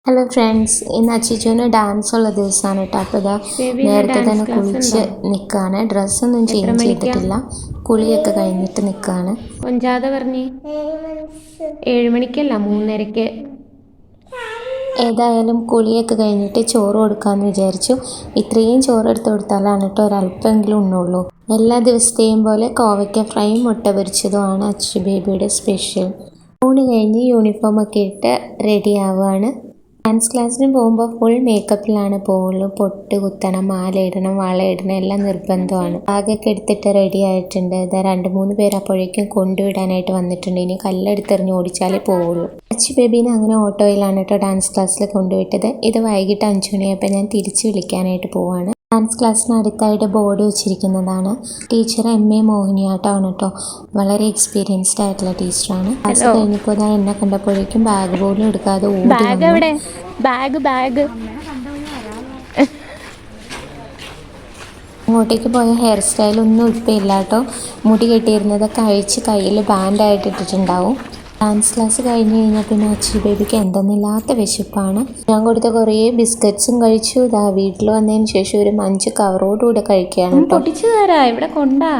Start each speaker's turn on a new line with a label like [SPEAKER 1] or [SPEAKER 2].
[SPEAKER 1] Hello friends, ഇന്ന് അച്ചിച്ചുവിന് dance ഉള്ള ദിവസമാണ് കേട്ടോ. അപ്പോൾ ഇതാ നേരത്തെ തന്നെ കുളിച്ച് നിൽക്കുകയാണ്. ഡ്രസ്സൊന്നും ചേഞ്ച് ചെയ്തിട്ടില്ല, കുളിയൊക്കെ കഴിഞ്ഞിട്ട് നിൽക്കുകയാണ്.
[SPEAKER 2] ഒഞ്ചാത പറഞ്ഞ് 7 മണിക്കല്ല 3:30.
[SPEAKER 1] ഏതായാലും കുളിയൊക്കെ കഴിഞ്ഞിട്ട് ചോറ് കൊടുക്കാമെന്ന് വിചാരിച്ചു. ഇത്രയും ചോറ് എടുത്ത് കൊടുത്താലാണ് കേട്ടോ ഒരല്പമെങ്കിലും ഉണ്ണുള്ളൂ. എല്ലാ ദിവസത്തെയും പോലെ കോവയ്ക്ക ഫ്രൈയും മുട്ട പൊരിച്ചതുമാണ് അച്ചു ബേബിയുടെ സ്പെഷ്യൽ. ഊണ് കഴിഞ്ഞ് യൂണിഫോമൊക്കെ ഇട്ട് റെഡി ആവുകയാണ്. ഡാൻസ് ക്ലാസ്സിന് പോകുമ്പോൾ ഫുൾ മേക്കപ്പിലാണ് പോവുള്ളൂ. പൊട്ട് കുത്തണം, മാല ഇടണം, വള ഇടണം, എല്ലാം നിർബന്ധമാണ്. ബാഗൊക്കെ എടുത്തിട്ട് റെഡി ആയിട്ടുണ്ട്. ഇതാ 2-3 പേര് അപ്പോഴേക്കും കൊണ്ടുവിടാനായിട്ട് വന്നിട്ടുണ്ട്. ഇനി കല്ലെടുത്തെറിഞ്ഞ് ഓടിച്ചാലേ പോവുള്ളൂ. അച്ചു ബേബീനെ അങ്ങനെ ഓട്ടോയിലാണ് കേട്ടോ ഡാൻസ് ക്ലാസ്സിൽ കൊണ്ടുവിട്ടത്. ഇത് വൈകിട്ട് 5 മണിയായപ്പോൾ ഞാൻ തിരിച്ച് വിളിക്കാനായിട്ട് പോവാണ്. ഡാൻസ് ക്ലാസ്സിന് അടുത്തായിട്ട് ബോർഡ് വെച്ചിരിക്കുന്നതാണ്. ടീച്ചർ MA മോഹിനിയാട്ടമാണ് കേട്ടോ. വളരെ എക്സ്പീരിയൻസ്ഡ് ആയിട്ടുള്ള ടീച്ചറാണ്. ക്ലാസ് കഴിഞ്ഞപ്പോൾ ഞാൻ എന്നെ കണ്ടപ്പോഴേക്കും ബാഗ് പോലും എടുക്കാതെ ഓടി വന്നു. അങ്ങോട്ടേക്ക് പോയ ഹെയർ സ്റ്റൈലൊന്നും ഇപ്പം ഇല്ല കേട്ടോ. മുടി കെട്ടിയിരുന്നതൊക്കെ അഴിച്ച് കയ്യിൽ ബാൻഡായിട്ട് ഇട്ടിട്ടുണ്ടാവും. ഡാൻസ് ക്ലാസ് കഴിഞ്ഞ് കഴിഞ്ഞാൽ പിന്നെ അച്ചു ബേബിക്ക് എന്തെന്നില്ലാത്ത വിശപ്പാണ്. ഞാൻ കൊടുത്ത കുറേ ബിസ്ക്കറ്റ്സും കഴിച്ചു. ഇതാ വീട്ടിൽ വന്നതിന് ശേഷം ഒരു 5 കവറോടുകൂടെ കഴിക്കുകയാണ് കേട്ടോ.
[SPEAKER 2] പൊട്ടിച്ചു തരാ, ഇവിടെ കൊണ്ടാ.